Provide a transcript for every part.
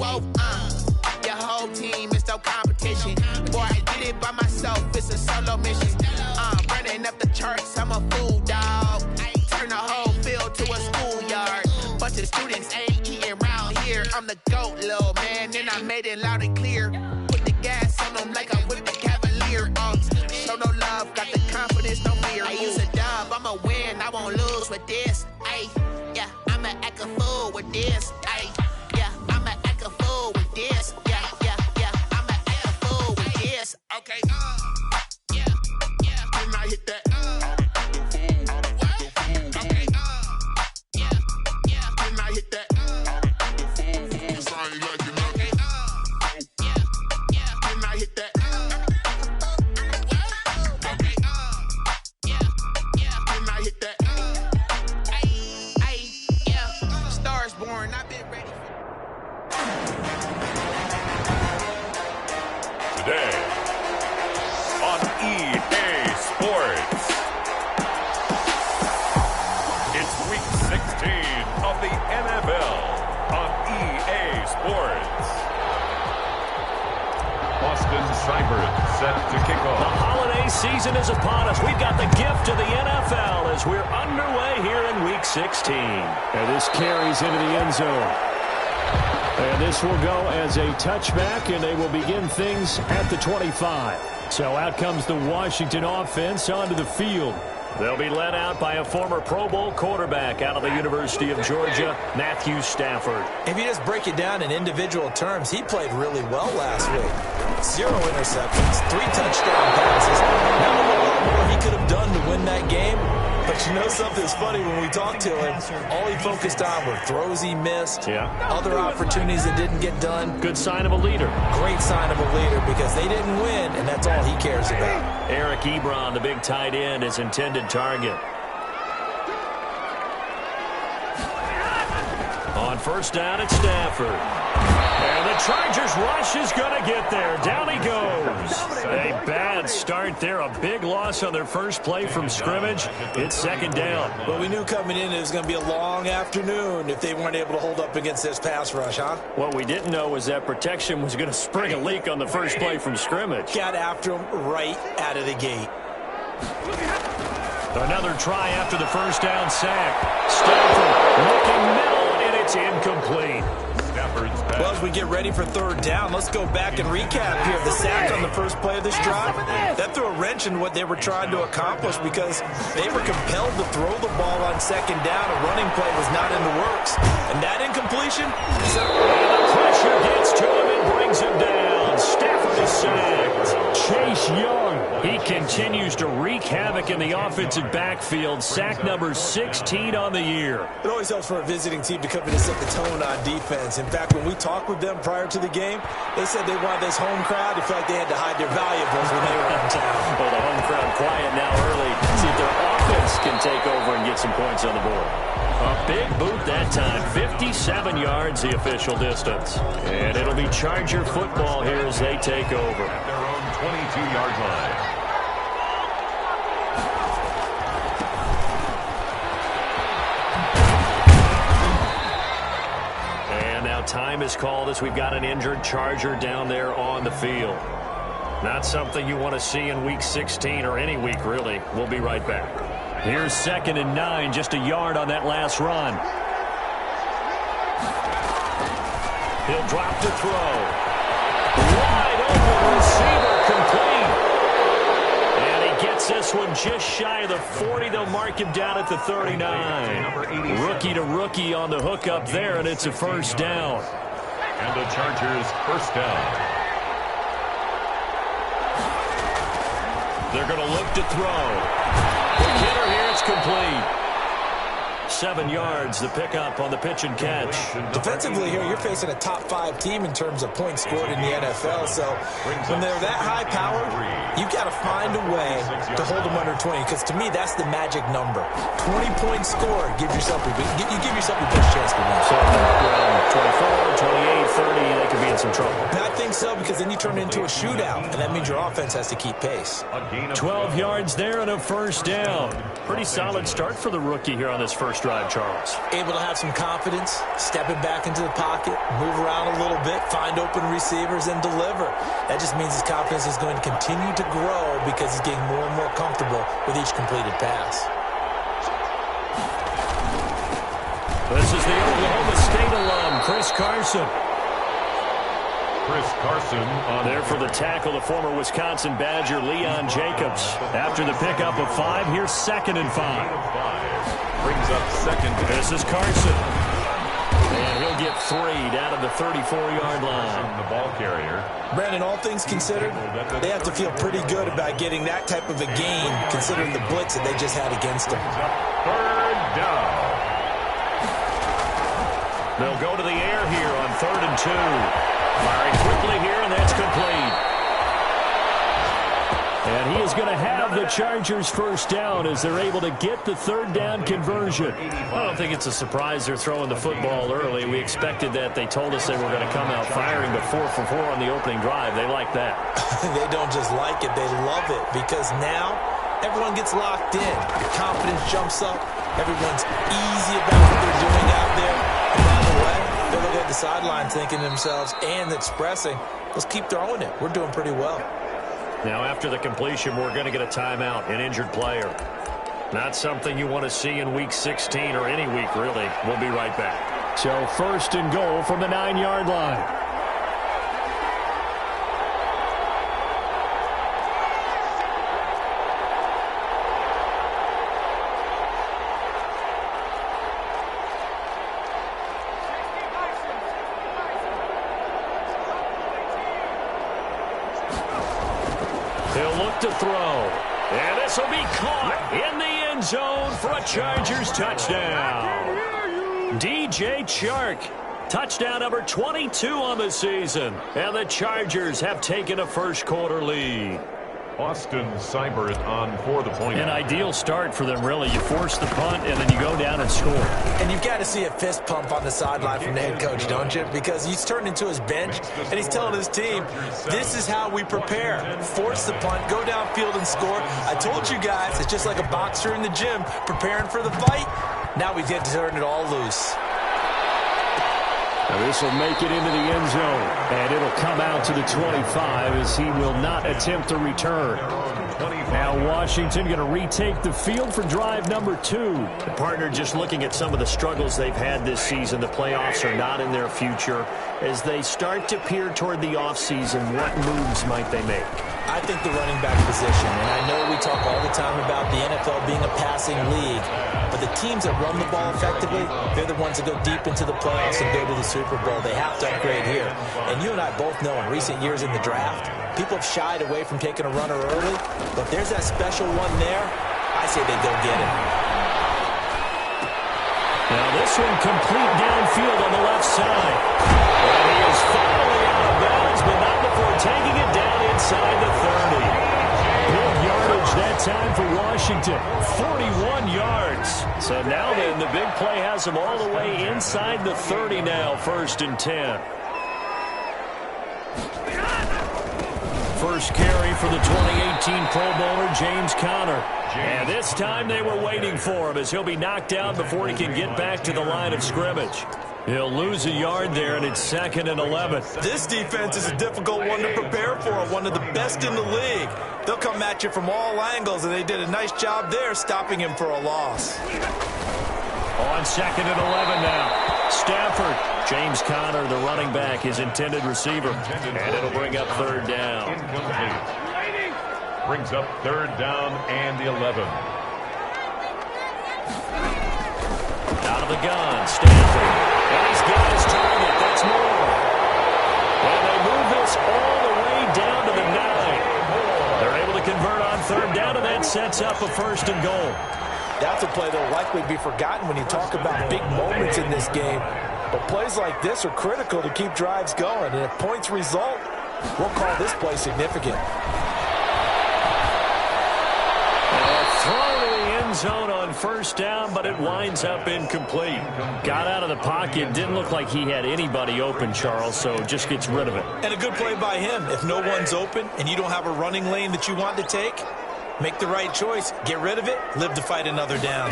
both. Your whole team is no competition. Boy, I did it by myself, it's a solo mission. Running up the charts, I'm a fool, dog. Turn the whole field to a schoolyard. Bunch of students ain't eating round here. I'm the GOAT, little man, and I made it loud and clear. Put the gas on them like I'm with the Cavalier. Show no love, got the confidence, no fear. I use a dub, I'ma win, I won't lose with this. Ay, yeah, I'ma act a fool with this. Ay, yeah, I'ma act a fool with this. Yeah, yeah, yeah, I'ma act a fool with this. Okay, yeah, yeah, when I hit that. Okay, yeah, yeah, when I hit that. Cause I ain't like it, okay, yeah, yeah, when I hit that. Okay, yeah, yeah, when I hit that. Ay, yeah, Stars born, I've been ready for. Today on EA Sports, it's Week 16 of the NFL on EA Sports. Boston Cyber set to kick The off. holiday season is upon us. We've got the gift of the NFL as we're underway here in Week 16. And this carries into the end zone. And this will go as a touchback, and they will begin things at the 25. So out comes the Washington offense onto the field. They'll be led out by a former Pro Bowl quarterback out of the University of Georgia, Matthew Stafford. If you just break it down in individual terms, he played really well last week. 0 interceptions, 3 touchdown passes. Not a lot more he could have done to win that game. But you know something's funny, when we talked to him, all he focused on were throws he missed, other opportunities that didn't get done. Good sign of a leader. Great sign of a leader, because they didn't win, and that's all he cares about. Eric Ebron, the big tight end, his intended target. On first down, it's Stafford. And the Chargers rush is going to get there. Down he goes. A bad start there. A big loss on their first play from scrimmage. It's second down. Well, we knew coming in it was going to be a long afternoon if they weren't able to hold up against this pass rush, huh? What we didn't know was that protection was going to spring a leak on the first play from scrimmage. Got after him right out of the gate. Another try after the first down sack. Stafford looking middle, and it's incomplete. Well, as we get ready for third down, let's go back and recap here. The sack on the first play of this drive, that threw a wrench in what they were trying to accomplish, because they were compelled to throw the ball on second down. A running play was not in the works. And that incompletion, and the pressure gets to him and brings him down. Stafford is sacked. Chase Young, he continues to wreak havoc in the offensive backfield. Sack number 16 on the year. It always helps for a visiting team to come in and set the tone on defense. In fact, when we talked with them prior to the game, they said they wanted this home crowd to feel like they had to hide their valuables when they were in town. Well, the home crowd quiet now early. See if their offense can take over and get some points on the board. A big boot that time. 57 yards the official distance. And it'll be Charger football here as they take over. At their own 22-yard line. And now time is called as we've got an injured Charger down there on the field. Not something you want to see in Week 16 or any week, really. We'll be right back. Here's 2nd and 9, just a yard on that last run. He'll drop to throw. Wide open receiver, complete. And he gets this one just shy of the 40. They'll mark him down at the 39. Rookie to rookie on the hook up there, and it's a first down. And the Chargers first down. They're going to look to throw. The hitter here, it's complete. 7 yards, the pickup on the pitch and catch. Defensively here, you're facing a top-5 team in terms of points scored in the NFL. So when they're that high-powered, you've got to find a way to hold them under 20. Because to me, that's the magic number. 20 points scored, you give yourself your best chance to win. So around 24, 28, 30, they could be in some trouble. And I think so, because then you turn it into a shootout, and that means your offense has to keep pace. 12 yards there and a first down. Pretty solid start for the rookie here on this first drive, Charles. Able to have some confidence, stepping back into the pocket, move around a little bit, find open receivers, and deliver. That just means his confidence is going to continue to grow because he's getting more and more comfortable with each completed pass. This is the Oklahoma State alum, Chris Carson. Chris Carson on there for the tackle, the former Wisconsin Badger, Leon Jacobs. After the pickup of 5, here's 2nd and 5. Brings up 2nd. This is Carson. And he'll get 3 down to the 34-yard line. The ball carrier. Brandon, all things considered, they have to feel pretty good about getting that type of a gain, considering the blitz that they just had against them. 3rd down. They'll go to the air here on 3rd and 2. Firing quickly here, and that's complete. And he is going to have the Chargers first down as they're able to get the 3rd down conversion. I don't think it's a surprise they're throwing the football early. We expected that. They told us they were going to come out firing, but 4 for 4 on the opening drive. They like that. They don't just like it, they love it, because now everyone gets locked in. Your confidence jumps up. Everyone's easy about what they're doing out there. And by the way, they look at the sideline thinking to themselves and expressing, let's keep throwing it. We're doing pretty well. Now, after the completion, we're going to get a timeout, an injured player. Not something you want to see in Week 16 or any week, really. We'll be right back. So, 1st and goal from the 9-yard line. He'll look to throw. And this will be caught in the end zone for a Chargers touchdown. DJ Chark, touchdown number 22 on the season. And the Chargers have taken a first-quarter lead. Austin Seibert on for the point. An ideal start for them, really. You force the punt, and then you go down and score. And you've got to see a fist pump on the sideline from the head coach, don't you? Because he's turned into his bench, and he's telling his team, this is how we prepare. Force the punt, go downfield and score. I told you guys, it's just like a boxer in the gym preparing for the fight. Now we get to turn it all loose. Now this will make it into the end zone, and it'll come out to the 25 as he will not attempt to return. Now Washington going to retake the field for drive number 2. The partner just looking at some of the struggles they've had this season. The playoffs are not in their future. As they start to peer toward the offseason, what moves might they make? I think the running back position, and I know we talk all the time about the NFL being a passing league, but the teams that run the ball effectively, they're the ones that go deep into the playoffs and go to the Super Bowl. They have to upgrade here. And you and I both know in recent years in the draft, people have shied away from taking a runner early, but there's that special one there. I say they go get it. Now this one complete downfield on the left side. And he is finally out of bounds, but not before taking it down inside the 30. Big yardage that time for Washington. 41 yards. So now then, the big play has him all the way inside the 30 now, 1st and 10. First carry for the 2018 Pro Bowler, James Conner. And this time they were waiting for him as he'll be knocked down before he can get back to the line of scrimmage. He'll lose a yard there, and it's 2nd and 11. This defense is a difficult one to prepare for, one of the best in the league. They'll come at you from all angles, and they did a nice job there stopping him for a loss. On 2nd and 11 now. Stafford, James Conner, the running back, his intended receiver. And it'll bring up 3rd down. Incomplete. Brings up 3rd down and 11. Out of the gun, Stafford. And he's got his target. That's more. And they move this all the way down to the 9. They're able to convert on 3rd down, and that sets up a 1st and goal. That's a play that will likely be forgotten when you talk about big moments in this game. But plays like this are critical to keep drives going. And if points result, we'll call this play significant. Throw to the end zone on first down, but it winds up incomplete. Got out of the pocket. Didn't look like he had anybody open, Charles, so just gets rid of it. And a good play by him. If no one's open and you don't have a running lane that you want to take, make the right choice. Get rid of it. Live to fight another down.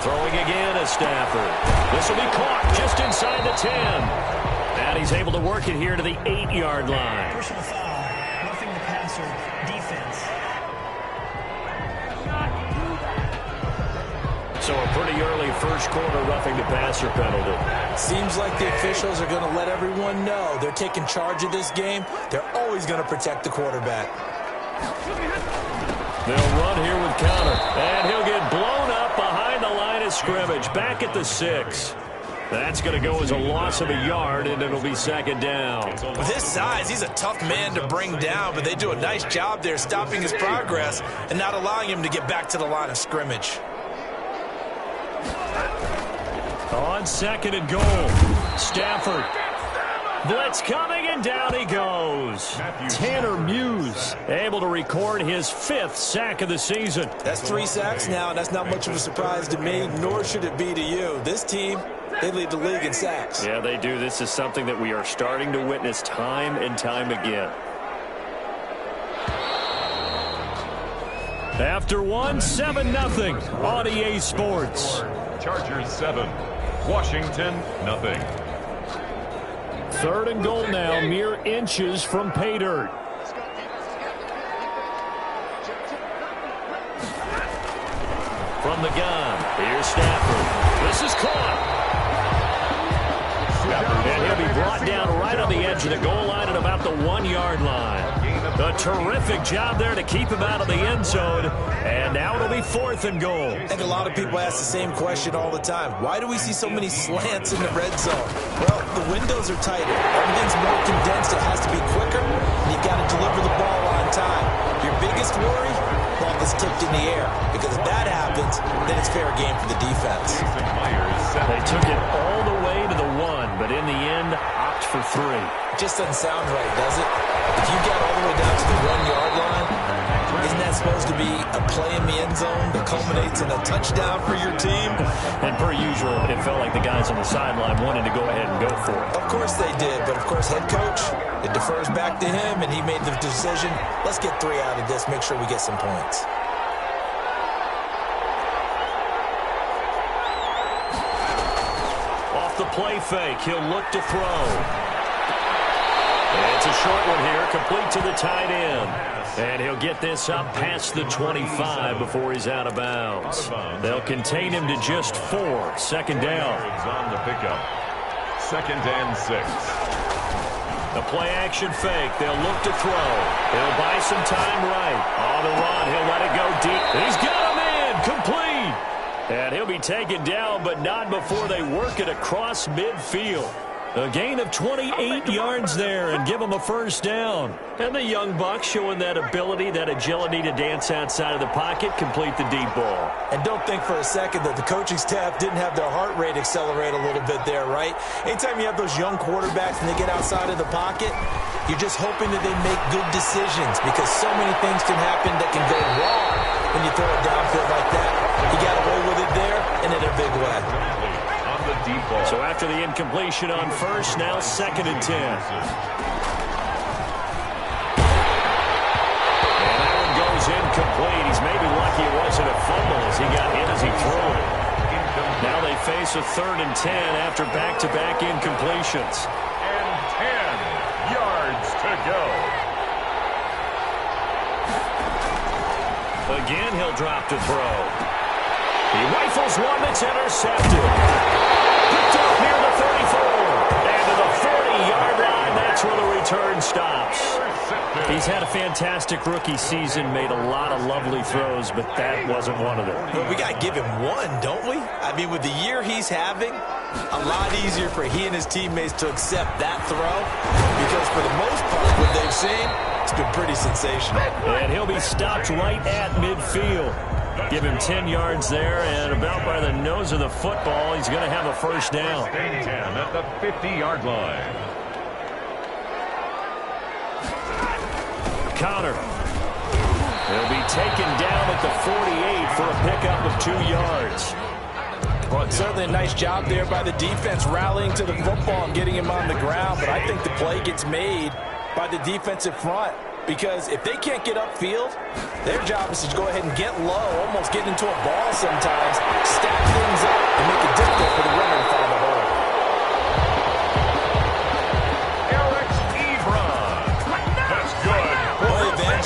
Throwing again is Stafford. This will be caught just inside the 10. And he's able to work it here to the 8-yard line. Personal foul. Roughing the passer. Defense. So a pretty early first quarter roughing the passer penalty. Seems like the officials are going to let everyone know they're taking charge of this game. They're always going to protect the quarterback. They'll run here with counter. And he'll get blown up behind the line of scrimmage. Back at the 6. That's going to go as a loss of a yard, and it'll be second down. With his size, he's a tough man to bring down, but they do a nice job there stopping his progress and not allowing him to get back to the line of scrimmage. On second and goal, Stafford. Blitz coming, and down he goes. Tanner Muse able to record his 5th sack of the season. That's 3 sacks now, and that's not much of a surprise to me, nor should it be to you. This team, they lead the league in sacks. Yeah, they do. This is something that we are starting to witness time and time again. After one, 7-0 on EA Sports. Chargers 7, Washington nothing. Third and goal now, mere inches from pay dirt. From the gun, here's Stafford. This is caught. And he'll be brought down right on the edge of the goal line at about the 1-yard line. A terrific job there to keep him out of the end zone. And now it'll be 4th and goal. I think a lot of people ask the same question all the time. Why do we see so many slants in the red zone? Well, the windows are tighter. Everything's more condensed. It has to be quicker. And you've got to deliver the ball on time. Your biggest worry? Ball gets tipped in the air. Because if that happens, then it's fair game for the defense. They took it all the way to the 1, but in the end, opt for 3. Just doesn't sound right, does it? If you got all the way down to the 1-yard line, isn't that supposed to be a play in the end zone that culminates in a touchdown for your team? And per usual, it felt like the guys on the sideline wanted to go ahead and go for it. Of course they did, but of course head coach, it defers back to him, and he made the decision, let's get 3 out of this, make sure we get some points. Off the play fake, he'll look to throw. It's a short one here, complete to the tight end. And he'll get this up past the 25 before he's out of bounds. They'll contain him to just 4. Second down. On the pickup. 2nd and 6. The play action fake. They'll look to throw. He'll buy some time right. On the run, he'll let it go deep. He's got him in. Complete. And he'll be taken down, but not before they work it across midfield. A gain of 28 yards there and give them a first down. And the young buck showing that ability, that agility to dance outside of the pocket, complete the deep ball. And don't think for a second that the coaching staff didn't have their heart rate accelerate a little bit there, right? Anytime you have those young quarterbacks and they get outside of the pocket, you're just hoping that they make good decisions because so many things can happen that can go wrong when you throw it downfield like that. You got away with it there and in a big way. So after the incompletion on first, now 2nd and 10. And that one goes incomplete. He's maybe lucky it wasn't a fumble as he got hit as he threw it. Now they face a 3rd and 10 after back-to-back incompletions. And 10 yards to go. Again, he'll drop to throw. He rifles one that's intercepted. Picked up near the 34. And to the 40-yard line, that's where the return stops. He's had a fantastic rookie season, made a lot of lovely throws, but that wasn't one of them. Well, we got to give him one, don't we? I mean, with the year he's having, a lot easier for he and his teammates to accept that throw because for the most part, what they've seen, it's been pretty sensational. And he'll be stopped right at midfield. Give him 10 yards there, and about by the nose of the football, he's going to have a first down. 10 at the 50-yard line. Connor. He'll be taken down at the 48 for a pickup of 2 yards. Well, it's certainly a nice job there by the defense rallying to the football and getting him on the ground, but I think the play gets made by the defensive front because if they can't get upfield, their job is to go ahead and get low, almost get into a ball sometimes, stack things up, and make it difficult for the runner to find the hole.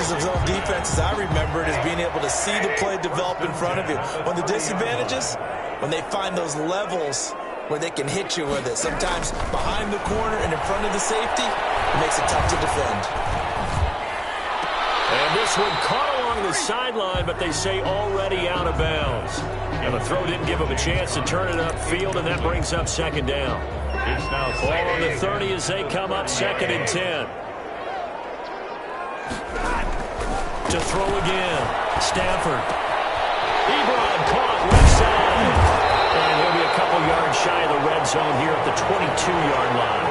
Of zone defense, as I remember it, is being able to see the play develop in front of you. One of the disadvantages, when they find those levels where they can hit you with it, sometimes behind the corner and in front of the safety, it makes it tough to defend. And this one caught along the sideline, but they say already out of bounds. And the throw didn't give him a chance to turn it upfield, and that brings up second down. Ball on the 30 as they come up 2nd and 10. To throw again. Stafford. Ebron caught left side. And he'll be a couple yards shy of the red zone here at the 22-yard line.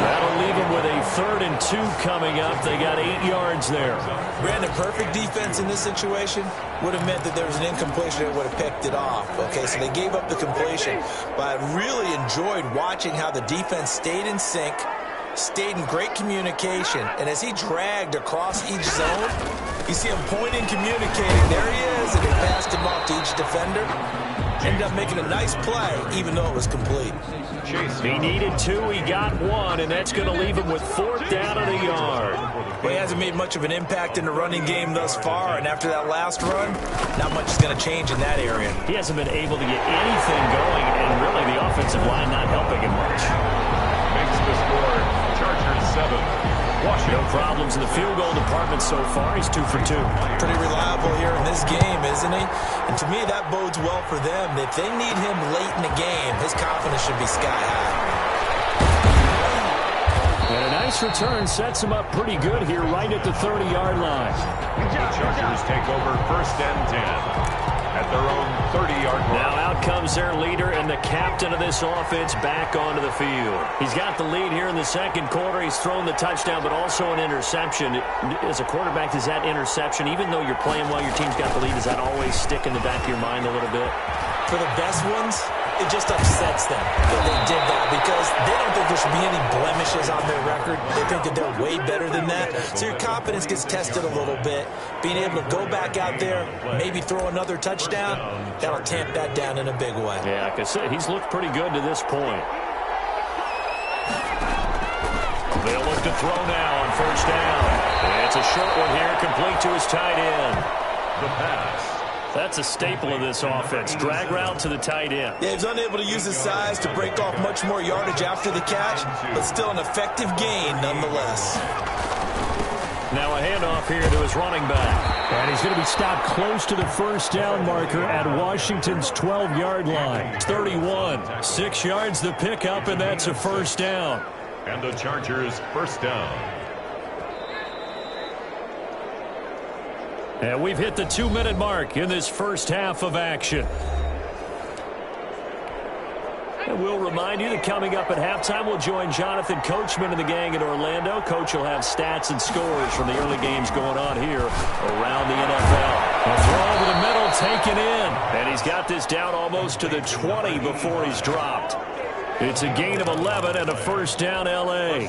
That'll leave him with a 3rd and 2 coming up. They got 8 yards there. Brandon, perfect defense in this situation would have meant that there was an incompletion that would have picked it off. Okay, so they gave up the completion. But I really enjoyed watching how the defense stayed in sync, stayed in great communication, and as he dragged across each zone, you see him pointing, communicating. There he is, and they passed him off to each defender. Ended up making a nice play, even though it was complete. He needed 2, he got 1, and that's going to leave him with 4th down and a yard. Well, he hasn't made much of an impact in the running game thus far, and after that last run, not much is going to change in that area. He hasn't been able to get anything going, and really the offensive line not helping him much. Makes the score Chargers 7. No problems in the field goal department so far. He's 2 for 2. Pretty reliable here in this game, isn't he? And to me, that bodes well for them. If they need him late in the game, his confidence should be sky high. And a nice return sets him up pretty good here right at the 30-yard line. The Chargers take over 1st and 10. At their own 30-yard line. Now out comes their leader and the captain of this offense back onto the field. He's got the lead here in the 2nd quarter. He's thrown the touchdown, but also an interception. As a quarterback, does that interception, even though you're playing while your team's got the lead, does that always stick in the back of your mind a little bit? For the best ones, it just upsets them that they did that because they don't think there should be any blemishes on their record. They think that they're way better than that. So your confidence gets tested a little bit. Being able to go back out there, maybe throw another touchdown, that'll tamp that down in a big way. Yeah, like I said, he's looked pretty good to this point. They'll look to throw now on 1st down. And it's a short one here, complete to his tight end. The pass. That's a staple of this offense. Drag route to the tight end. Yeah, he's unable to use his size to break off much more yardage after the catch, but still an effective gain nonetheless. Now a handoff here to his running back. And he's going to be stopped close to the 1st down marker at Washington's 12-yard line. 31. 6 yards the pickup, and that's a 1st down. And the Chargers 1st down. And we've hit the 2-minute mark in this 1st half of action. And we'll remind you that coming up at halftime, we'll join Jonathan Coachman and the gang in Orlando. Coach will have stats and scores from the early games going on here around the NFL. A throw over the middle, taken in. And he's got this down almost to the 20 before he's dropped. It's a gain of 11 and a 1st down, L.A.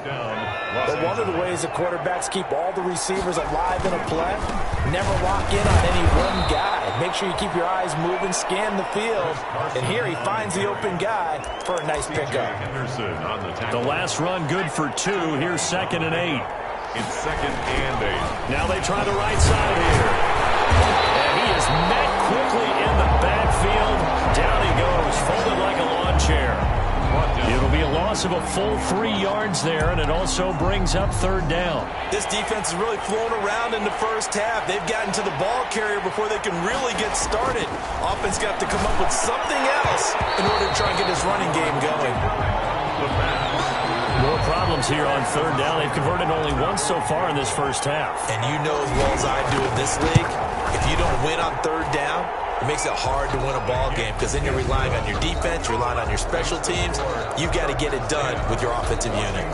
But one of the ways the quarterbacks keep all the receivers alive in a play, never lock in on any one guy. Make sure you keep your eyes moving, scan the field. And here he finds the open guy for a nice pickup. The last run good for 2. Here's 2nd and 8. It's 2nd and 8. Now they try the right side here. And he is met quickly in the backfield. Down he goes, folded like a lawn chair. It'll be a loss of a full 3 yards there, and it also brings up 3rd down. This defense has really flown around in the 1st half. They've gotten to the ball carrier before they can really get started. Offense got to come up with something else in order to try and get this running game going. More problems here on 3rd down. They've converted only once so far in this 1st half. And you know as well as I do in this league, if you don't win on 3rd down, it makes it hard to win a ball game because then you're relying on your defense, you're relying on your special teams. You've got to get it done with your offensive unit.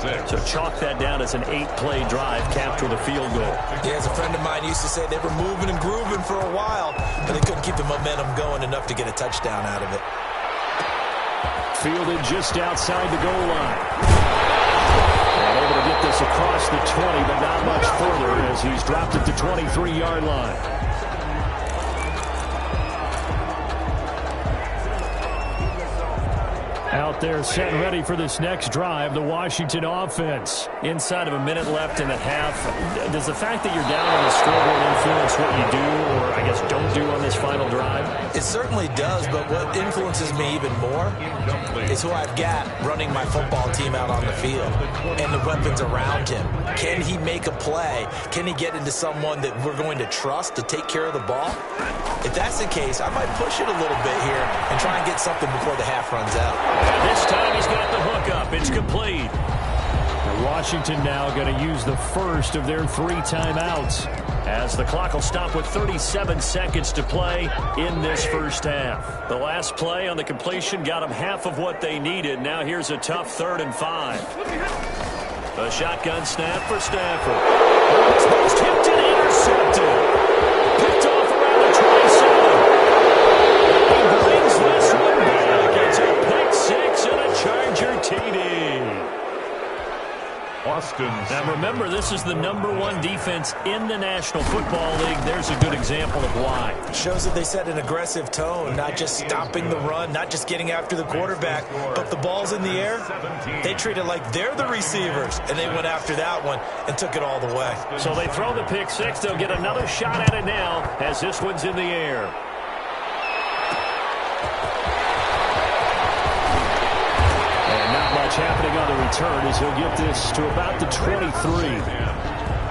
6. So chalk that down as an 8-play drive, capped with a field goal. Yeah, as a friend of mine used to say, they were moving and grooving for a while, but they couldn't keep the momentum going enough to get a touchdown out of it. Fielded just outside the goal line. And able to get this across the 20, but not much further as he's dropped at the 23-yard line. Out there set and ready for this next drive, the Washington offense. Inside of a minute left in the half, does the fact that you're down on the scoreboard influence what you do, or I guess don't do on this final drive? It certainly does, but what influences me even more is who I've got running my football team out on the field and the weapons around him. Can he make a play? Can he get into someone that we're going to trust to take care of the ball? If that's the case, I might push it a little bit here and try and get something before the half runs out. And this time he's got the hook up. It's complete. And Washington now going to use the first of their 3 timeouts, as the clock will stop with 37 seconds to play in this first half. The last play on the completion got them half of what they needed. Now here's a tough 3rd and 5. A shotgun snap for Stafford. Almost tipped and intercepted. Picked off around the 27. He brings this one back. It's a pick 6 and a Charger TD. Austin's. Now remember, this is the #1 defense in the National Football League. There's a good example of why. It shows that they set an aggressive tone, not just stopping the run, not just getting after the quarterback, but the ball's in the air. They treat it like they're the receivers, and they went after that one and took it all the way. So they throw the pick 6. They'll get another shot at it now as this one's in the air. Happening on the return as he'll get this to about the 23.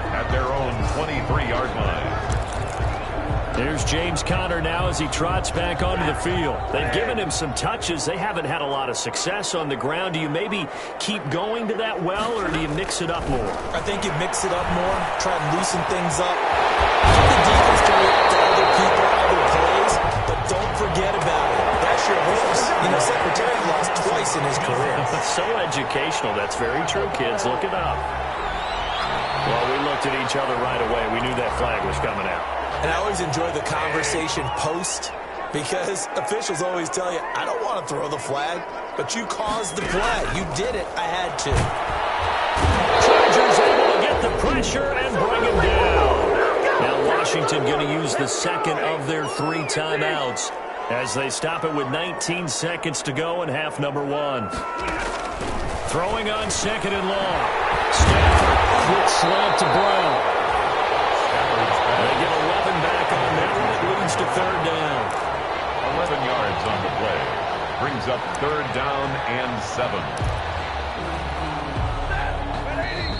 At their own 23-yard line. There's James Conner now as he trots back onto the field. They've given him some touches. They haven't had a lot of success on the ground. Do you maybe keep going to that well, or do you mix it up more? I think you mix it up more, try and loosen things up. Get the defense to react to other people, other plays, but don't forget about it. That's your horse. You know, Secretary lost twice in his career. So educational. That's very true, kids. Look it up. Well, we looked at each other right away. We knew that flag was coming out. And I always enjoy the conversation post, because officials always tell you, I don't want to throw the flag, but you caused the play. You did it. I had to. Chargers able to get the pressure and bring him down. Now Washington going to use the second of their 3 timeouts as they stop it with 19 seconds to go in half number 1. Throwing on 2nd and long. Stafford, quick slant to Brown. They get 11 back on that one. It leads to 3rd down. 11 yards on the play. Brings up 3rd down and 7.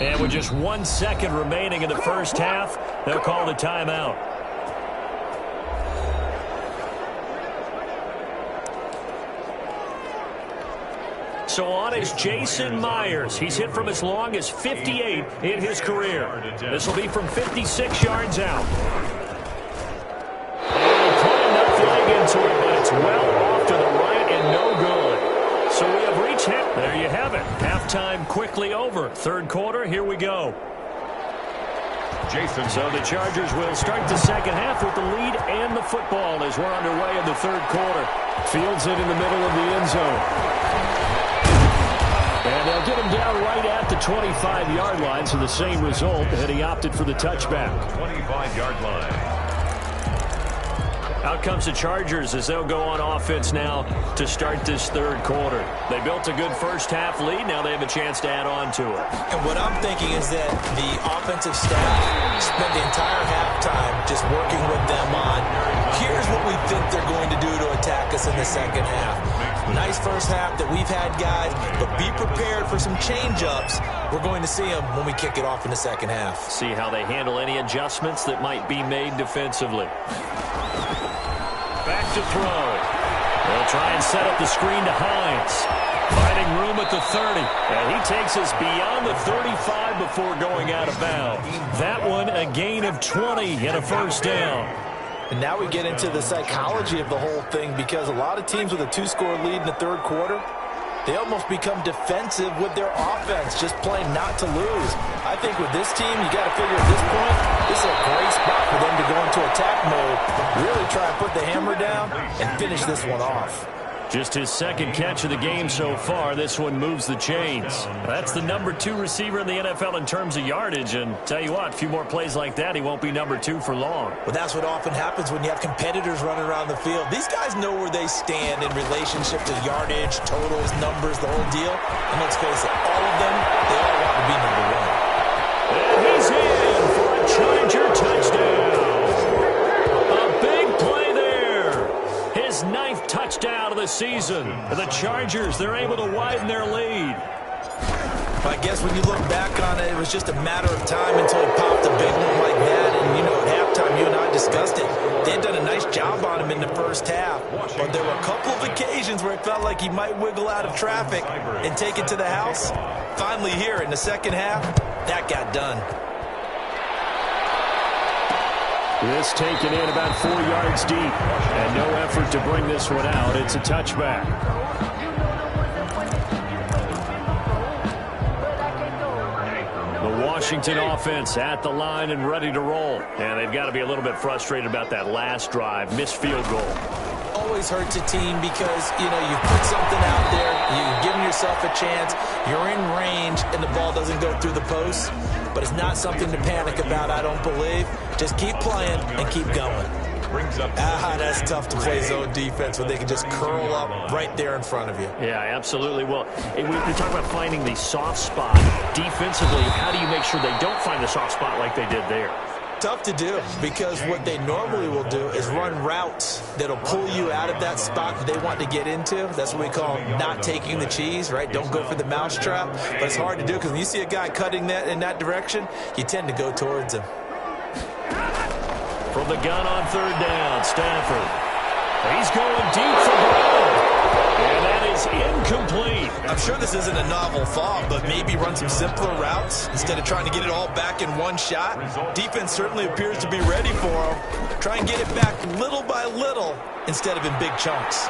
And with just 1 second remaining in the first half, they'll call the timeout. So on is Jason Myers. He's hit from as long as 58 in his career. This will be from 56 yards out. And he put enough leg into it, but it's well off to the right and no good. So we have reached half. There you have it. Halftime quickly over. 3rd quarter, here we go. Jason. So the Chargers will start the second half with the lead and the football as we're underway in the 3rd quarter. Fields it in the middle of the end zone. And they'll get him down right at the 25-yard line, so the same result, and he opted for the touchback. 25-yard line. Out comes the Chargers as they'll go on offense now to start this 3rd quarter. They built a good first half lead. Now they have a chance to add on to it. And what I'm thinking is that the offensive staff spent the entire halftime just working with them on, here's what we think they're going to do to attack us in the second half. Nice first half that we've had, guys, but be prepared for some change-ups. We're going to see them when we kick it off in the second half. See how they handle any adjustments that might be made defensively. Back to throw. They'll try and set up the screen to Hines. Finding room at the 30. And he takes us beyond the 35 before going out of bounds. That one a gain of 20 and a first down. And now we get into the psychology of the whole thing, because a lot of teams with a 2-score lead in the 3rd quarter, They almost become defensive with their offense, just playing not to lose. I think with this team, you got to figure at this point, this is a great spot for them to go into attack mode, really try and put the hammer down and finish this one off. Just his second catch of the game so far. This one moves the chains. That's the number 2 receiver in the NFL in terms of yardage. And tell you what, a few more plays like that, he won't be number 2 for long. Well, that's what often happens when you have competitors running around the field. These guys know where they stand in relationship to yardage, totals, numbers, the whole deal. And let's face it, all of them, they all want to be number 1. And he's in for a Charger touchdown. A big play there. His 9th touchdown of the season. The Chargers, they're able to widen their lead. I guess when you look back on it, it was just a matter of time until he popped a big one like that. And, you know, at halftime, you and I discussed it. They had done a nice job on him in the first half. But there were a couple of occasions where it felt like he might wiggle out of traffic and take it to the house. Finally here in the second half, that got done. This taken in about 4 yards deep. And no effort to bring this one out. It's a touchback. The Washington offense at the line and ready to roll. And they've got to be a little bit frustrated about that last drive. Missed field goal. Always hurts a team because, you know, you put something out there, you've given yourself a chance, you're in range, and the ball doesn't go through the post. But it's not something to panic about, I don't believe. Just keep playing and keep going. That's tough to play zone defense when they can just curl up right there in front of you. Yeah, absolutely. Well, we talk about finding the soft spot defensively. How do you make sure they don't find the soft spot like they did there? Tough to do because what they normally will do is run routes that'll pull you out of that spot that they want to get into. That's what we call not taking the cheese, right? Don't go for the mousetrap. But it's hard to do because when you see a guy cutting that in that direction, you tend to go towards him. From the gun on 3rd down, Stafford. He's going deep for Brown. And that is incomplete. I'm sure this isn't a novel thought, but maybe run some simpler routes instead of trying to get it all back in one shot. Defense certainly appears to be ready for him. Try and get it back little by little instead of in big chunks.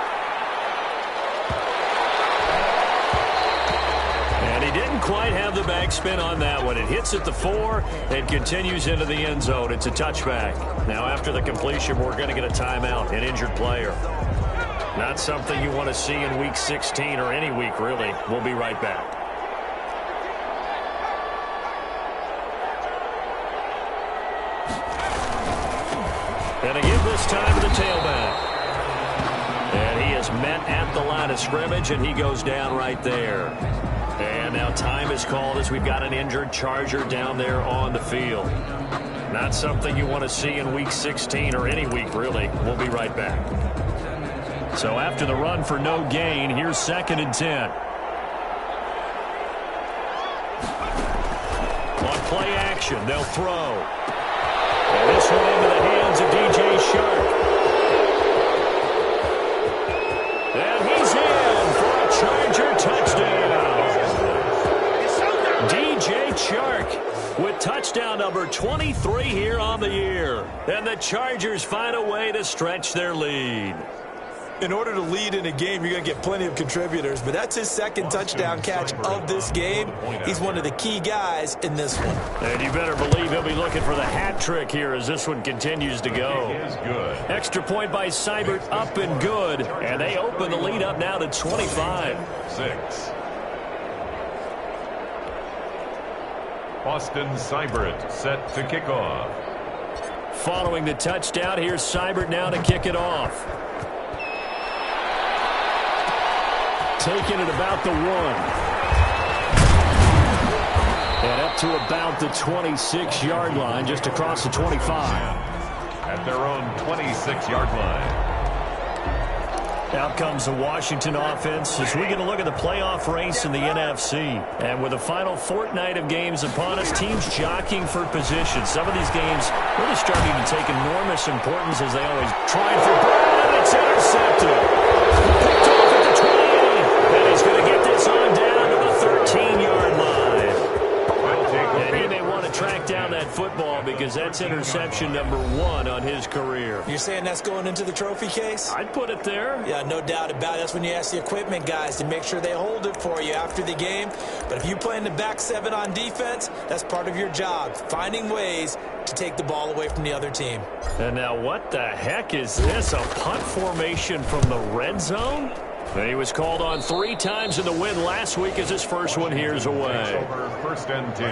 And he didn't quite have the backspin on that one. It hits at the 4 and continues into the end zone. It's a touchback. Now after the completion, we're going to get a timeout, an injured player. Not something you want to see in Week 16 or any week, really. We'll be right back. And again this time to the tailback. And he is met at the line of scrimmage, and he goes down right there. And now time is called as we've got an injured Charger down there on the field. Not something you want to see in Week 16 or any week, really. We'll be right back. So after the run for no gain, here's 2nd and 10. On play action, they'll throw. And this one into the hands of DJ Shark. And he's in for a Charger touchdown. DJ Shark with touchdown number 23 here on the year. And the Chargers find a way to stretch their lead. In order to lead in a game, you're going to get plenty of contributors, but that's his 2nd touchdown catch of this game. He's one of the key guys in this one. And you better believe he'll be looking for the hat trick here as this one continues to go. Extra point by Seibert, up and good. And they open the lead up now to 25. 6. Austin Seibert set to kick off. Following the touchdown, here's Seibert now to kick it off. Taking it about the 1. And up to about the 26-yard line, just across the 25. At their own 26-yard line. Out comes the Washington offense as we get a look at the playoff race in the NFC. And with the final fortnight of games upon us, teams jockeying for position. Some of these games really starting to take enormous importance as they always try for Brown. It's intercepted. Picked off at the 28. And he's going to get this on down to the 13-yard line. And he may want to track down that that football because that's interception number 1 on his career. You're saying that's going into the trophy case? I'd put it there. Yeah, no doubt about it. That's when you ask the equipment guys to make sure they hold it for you after the game. But if you play in the back 7 on defense, that's part of your job, finding ways to take the ball away from the other team. And now what the heck is this? A punt formation from the red zone? He was called on 3 times in the win last week as his first one here's away. Over 1st and 10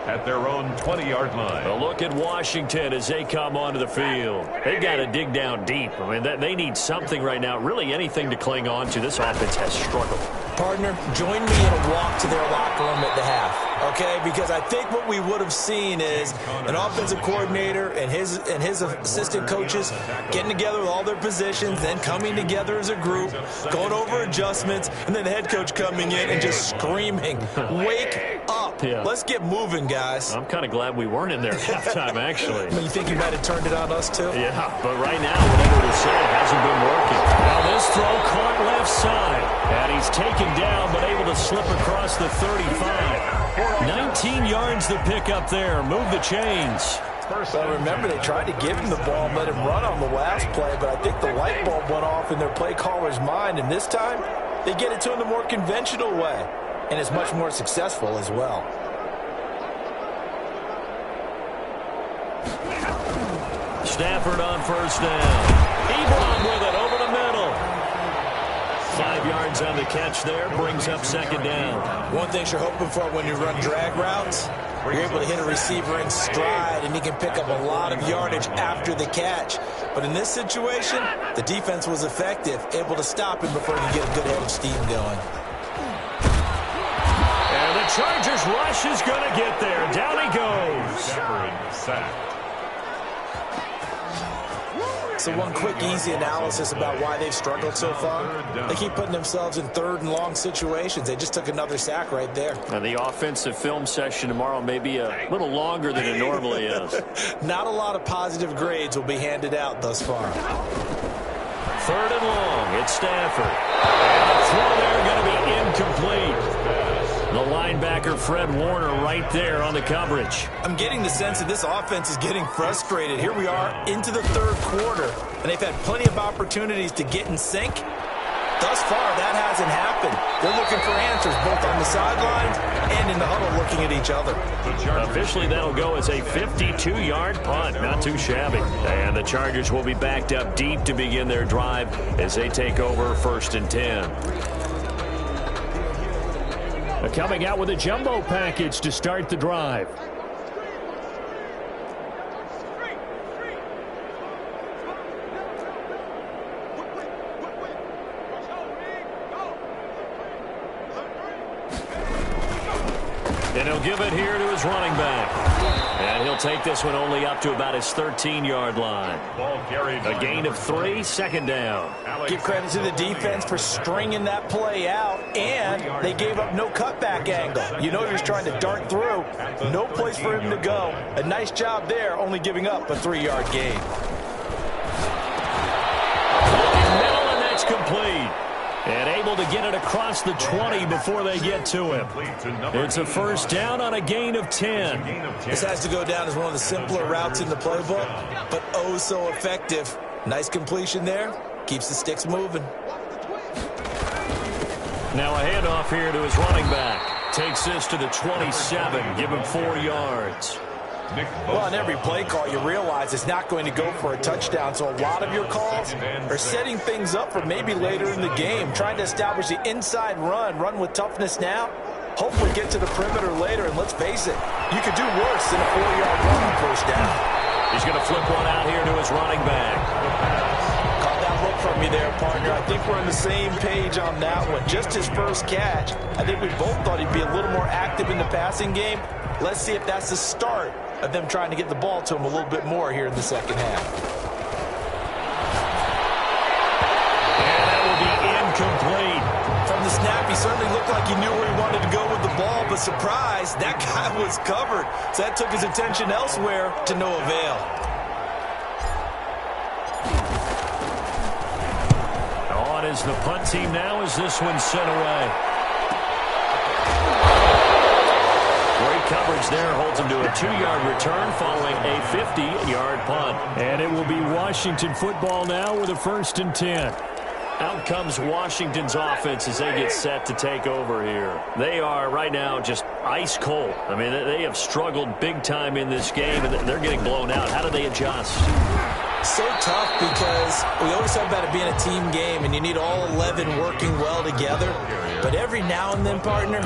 at their own 20-yard line. A look at Washington as they come onto the field. They've got to dig down deep. I mean, they need something right now, really anything to cling on to. This offense has struggled. Partner, join me in a walk to their locker room at the half, okay? Because I think what we would have seen is an offensive coordinator and his assistant coaches getting together with all their positions, then coming together as a group, going over adjustments, and then the head coach coming in and just screaming, "Wake up. Yeah. Let's get moving, guys." I'm kind of glad we weren't in there at halftime, actually. You think you might have turned it on us, too? Yeah, but right now, whatever was said hasn't been working. Now this throw caught left side, and he's taken down, but able to slip across the 35. 19 yards to pick up there. Move the chains. Well, remember, they tried to give him the ball and let him run on the last play, but I think the light bulb went off in their play caller's mind, and this time, they get it to him the more conventional way, and it's much more successful as well. Stafford on first down. Ebron with it over the middle. 5 yards on the catch there, brings up second down. One thing you're hoping for when you run drag routes, you're able to hit a receiver in stride, and he can pick up a lot of yardage after the catch. But in this situation, the defense was effective, able to stop him before he could get a good head of steam going. And the Chargers rush is going to get there. Down he goes. Stafford sacked. So one quick, easy analysis about why they've struggled so far. They keep putting themselves in 3rd and long situations. They just took another sack right there. And the offensive film session tomorrow may be a little longer than it normally is. Not a lot of positive grades will be handed out thus far. 3rd and long. It's Stafford. And the throw there going to be incomplete. The linebacker, Fred Warner, right there on the coverage. I'm getting the sense that this offense is getting frustrated. Here we are into the 3rd quarter, and they've had plenty of opportunities to get in sync. Thus far, that hasn't happened. They're looking for answers both on the sidelines and in the huddle looking at each other. Officially, that'll go as a 52-yard punt. Not too shabby. And the Chargers will be backed up deep to begin their drive as they take over 1st and 10. Coming out with a jumbo package to start the drive. And he'll give it here to his running back. And he'll take this one only up to about his 13-yard line. A gain of 3, second down. Give credit to the defense for stringing that play out, and they gave up no cutback angle. You know he was trying to dart through. No place for him to go. A nice job there, only giving up a 3-yard gain. Middle, and that's complete. And able to get it across the 20 before they get to him. It's a first down on a gain of 10. This has to go down as one of the simpler routes in the playbook, but oh so effective. Nice completion there. Keeps the sticks moving. Now a handoff here to his running back. Takes this to the 27. Give him 4 yards. Well, on every play call, you realize it's not going to go for a touchdown, so a lot of your calls are setting things up for maybe later in the game, trying to establish the inside run with toughness now, hopefully get to the perimeter later, and let's face it, you could do worse than a 4-yard run on first down. He's going to flip one out here to his running back. Caught that look from me there, partner. I think we're on the same page on that one. Just his first catch. I think we both thought he'd be a little more active in the passing game. Let's see if that's the start of them trying to get the ball to him a little bit more here in the second half. And that will be incomplete. From the snap, he certainly looked like he knew where he wanted to go with the ball, but surprise, that guy was covered. So that took his attention elsewhere to no avail. On is the punt team now as this one's sent away. Great coverage coverage there holds him to a 2-yard return following a 50-yard punt. And it will be Washington football now with a 1st and 10. Out comes Washington's offense as they get set to take over here. They are right now just ice cold. I mean, they have struggled big time in this game, and they're getting blown out. How do they adjust? So tough because we always talk about it being a team game, and you need all 11 working well together. But every now and then, partner,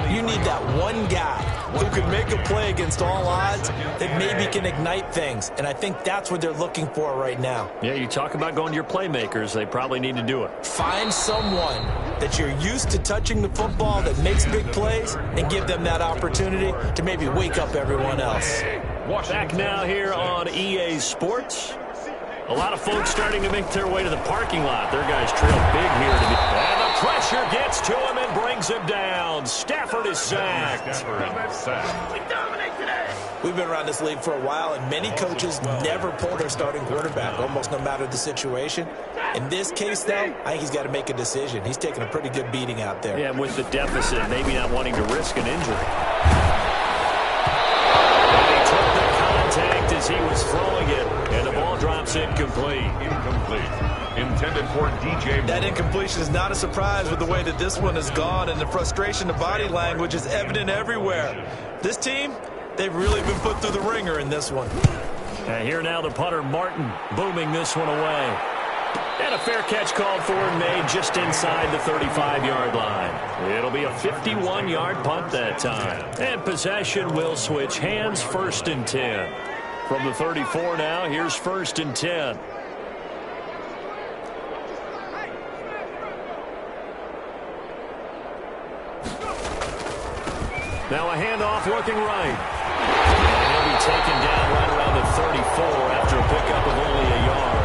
you need that one guy who can make a play against all odds that maybe can ignite things. And I think that's what they're looking for right now. Yeah, you talk about going to your playmakers. They probably need to do it. Find someone that you're used to touching the football that makes big plays and give them that opportunity to maybe wake up everyone else. Back now here on EA Sports. A lot of folks starting to make their way to the parking lot. Their guys trail big here. And the pressure gets to him and brings him down. Stafford is sacked. We've been around this league for a while, and many coaches never pull their starting quarterback, almost no matter the situation. In this case, though, I think he's got to make a decision. He's taking a pretty good beating out there. Yeah, with the deficit, maybe not wanting to risk an injury. And he took the contact as he was throwing it, and the ball drops incomplete. Intended for DJ. That incompletion is not a surprise with the way that this one has gone, and the frustration, the body language is evident everywhere. This team, they've really been put through the ringer in this one. And here now the punter, Martin, booming this one away. And a fair catch called for and made just inside the 35-yard line. It'll be a 51-yard punt that time. And possession will switch hands, 1st and 10. From the 34 now, here's 1st and 10. Now a handoff looking right. And he'll be taken down right around the 34 after a pickup of only a yard.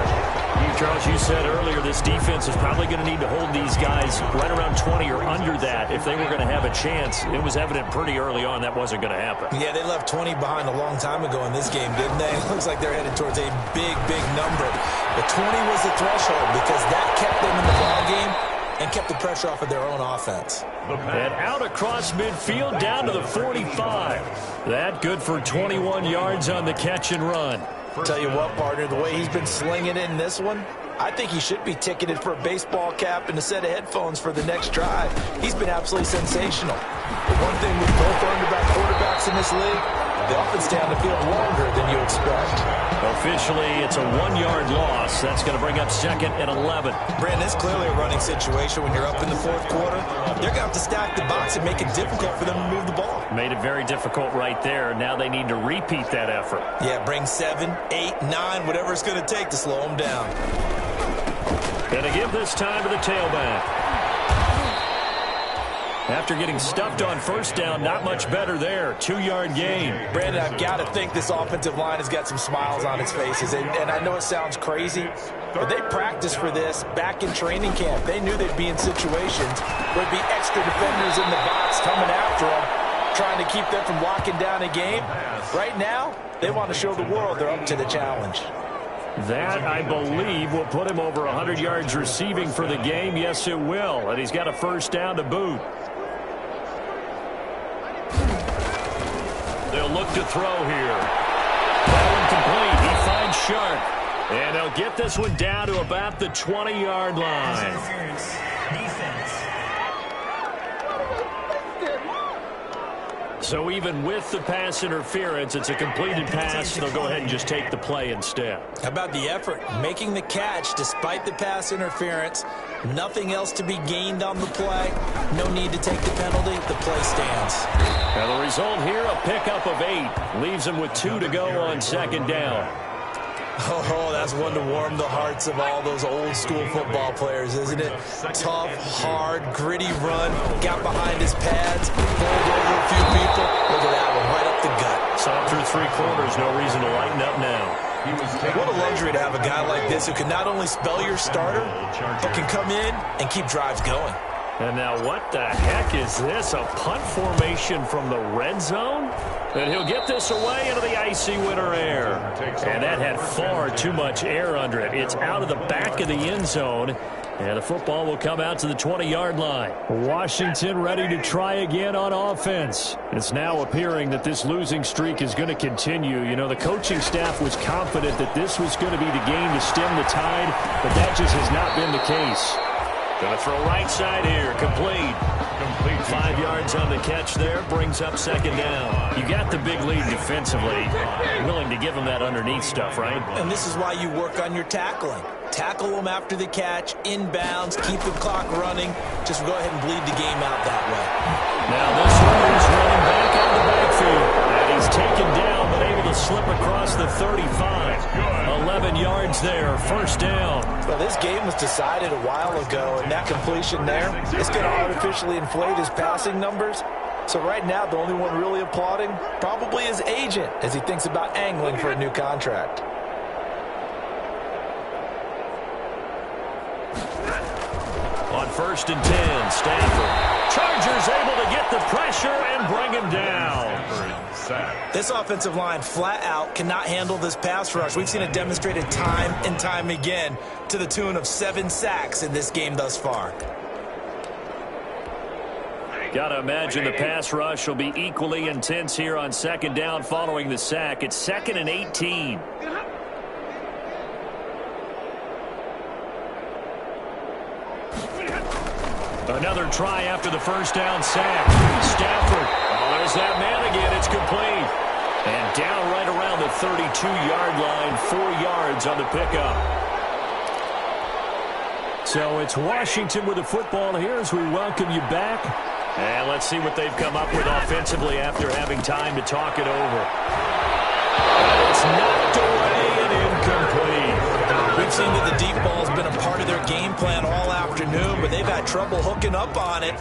Charles, you said earlier this defense is probably going to need to hold these guys right around 20 or under that if they were going to have a chance. It was evident pretty early on that wasn't going to happen. Yeah, they left 20 behind a long time ago in this game, didn't they? It looks like they're headed towards a big, big number. But 20 was the threshold because that kept them in the ball game and kept the pressure off of their own offense. And out across midfield down to the 45. That good for 21 yards on the catch and run. Tell you what, partner, the way he's been slinging it in this one, I think he should be ticketed for a baseball cap and a set of headphones for the next drive. He's been absolutely sensational. But one thing with both underback quarterbacks in this league, the offense stay on the field longer than you expect. Officially, it's a 1-yard loss. That's going to bring up 2nd and 11. Brandon, it's clearly a running situation when you're up in the 4th quarter. They're going to have to stack the box and make it difficult for them to move the ball. Made it very difficult right there. Now they need to repeat that effort. Yeah, bring 7, 8, 9, whatever it's going to take to slow them down. And to give this time to the tailback. After getting stuffed on 1st down, not much better there. 2-yard gain. Brandon, I've got to think this offensive line has got some smiles on its faces. And I know it sounds crazy, but they practiced for this back in training camp. They knew they'd be in situations where there'd be extra defenders in the box coming after them, trying to keep them from locking down a game. Right now, they want to show the world they're up to the challenge. That, I believe, will put him over 100 yards receiving for the game. Yes, it will. And he's got a 1st down to boot. They'll look to throw here. That one complete. He finds Sharp. And they'll get this one down to about the 20-yard line. Defense. So even with the pass interference, it's a completed pass. They'll go ahead and just take the play instead. How about the effort? Making the catch despite the pass interference. Nothing else to be gained on the play. No need to take the penalty. The play stands. Now the result here, a pickup of 8. Leaves them with 2 to go on 2nd down. Oh, that's one to warm the hearts of all those old school football players, isn't it? Tough, hard, gritty run. Got behind his pads. Pulled over a few people. Look at that one, right up the gut. Saw through 3 quarters. No reason to lighten up now. What a luxury to have a guy like this who can not only spell your starter, but can come in and keep drives going. And now what the heck is this? A punt formation from the red zone? And he'll get this away into the icy winter air. And that had far too much air under it. It's out of the back of the end zone. And the football will come out to the 20-yard line. Washington ready to try again on offense. It's now appearing that this losing streak is going to continue. You know, the coaching staff was confident that this was going to be the game to stem the tide, but that just has not been the case. Going to throw right side here. Complete. 5 yards on the catch there. Brings up second down. You got the big lead defensively. Willing to give them that underneath stuff, right? And this is why you work on your tackling. Tackle them after the catch, inbounds, keep the clock running. Just go ahead and bleed the game out that way. Now this one is running back out of the backfield. And he's taken down, but able to slip across the 35. 11 yards there, first down. Well, this game was decided a while ago, and that completion there is going to artificially inflate his passing numbers. So right now, the only one really applauding probably his agent as he thinks about angling for a new contract. On 1st and 10, Stafford. Chargers able to get the pressure and bring him down. This offensive line flat out cannot handle this pass rush. We've seen it demonstrated time and time again to the tune of 7 sacks in this game thus far. Got to imagine the pass rush will be equally intense here on second down following the sack. It's 2nd and 18. Another try after the first down sack. Stafford. Oh, there's that man again. It's complete. And down right around the 32-yard line. 4 yards on the pickup. So it's Washington with the football here as we welcome you back. And let's see what they've come up with offensively after having time to talk it over. It's knocked away and incomplete. We've seen that the deep ball has been a part of their game plan all afternoon, but they've had trouble hooking up on it,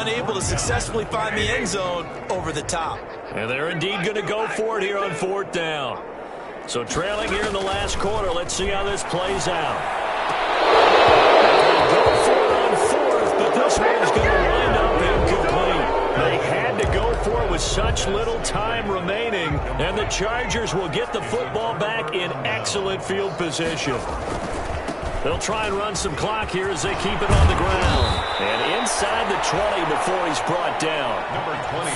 unable to successfully find the end zone over the top. And they're indeed going to go for it here on 4th down. So trailing here in the last quarter, let's see how this plays out. They go for it on 4th, but this one's going to wind up incomplete. They had to go for it with such little time remaining, and the Chargers will get the football back in excellent field position. They'll try and run some clock here as they keep it on the ground. And inside the 20 before he's brought down.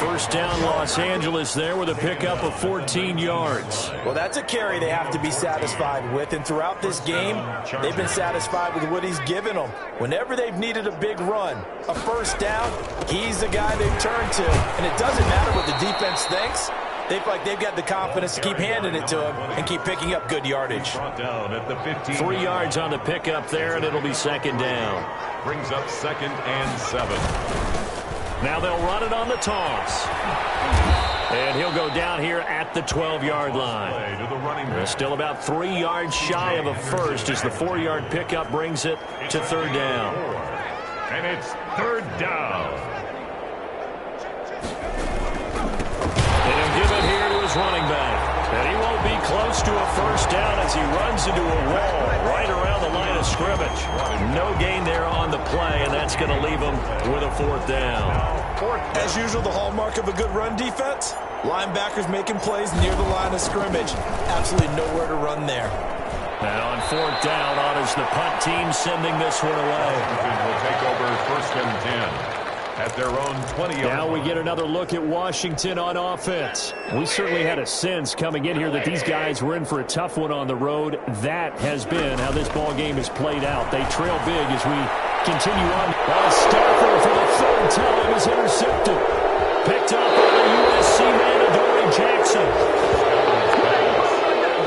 First down, Los Angeles there with a pickup of 14 yards. Well, that's a carry they have to be satisfied with. And throughout this game, they've been satisfied with what he's given them. Whenever they've needed a big run, a first down, he's the guy they've turned to. And it doesn't matter what the defense thinks. They feel like they've got the confidence to keep handing it to him and keep picking up good yardage. 3 yards on the pickup there, and it'll be second down. Brings up 2nd and 7. Now they'll run it on the toss. And he'll go down here at the 12-yard line. They're still about 3 yards shy of a first as the 4-yard pickup brings it to 3rd down. And it's 3rd down. Give it here to his running back. And he won't be close to a first down as he runs into a wall right around the line of scrimmage. No gain there on the play, and that's going to leave him with a 4th down. As usual, the hallmark of a good run defense, linebackers making plays near the line of scrimmage. Absolutely nowhere to run there. Now on 4th down, on is the punt team sending this one away. Will take over 1st and 10. At their own 20-yard line. Now we get another look at Washington on offense. We certainly had a sense coming in here that these guys were in for a tough one on the road. That has been how this ball game is played out. They trail big as we continue on. Stafford for the 3rd time is intercepted. Picked up by the USC man, Adoree Jackson.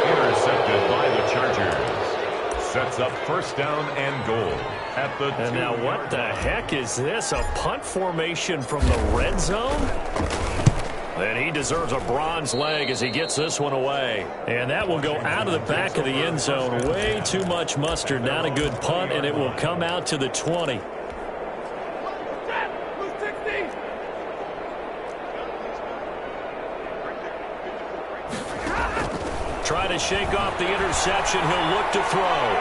Intercepted by the Chargers. Sets up 1st down and goal. At the and now what the heck is this? A punt formation from the red zone? And he deserves a bronze leg as he gets this one away. And that will go out of the back of the end zone. Way too much mustard. Not a good punt, and it will come out to the 20. Try to shake off the interception. He'll look to throw.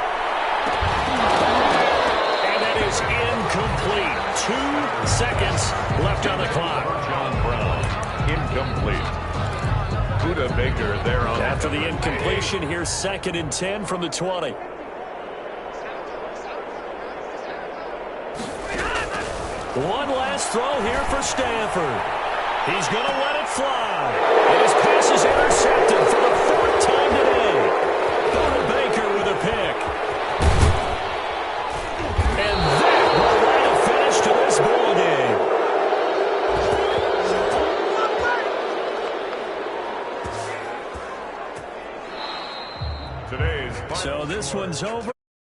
And that is incomplete. 2 seconds left on the clock. John Brown, incomplete. Buda Baker there on after the incompletion. Here's 2nd and 10 from the 20. One last throw here for Stanford. He's going to let it fly. And his pass is intercepted for the fourth time today. Gordon Baker with a pick. And that will write a finish to this ball game. So this one's over.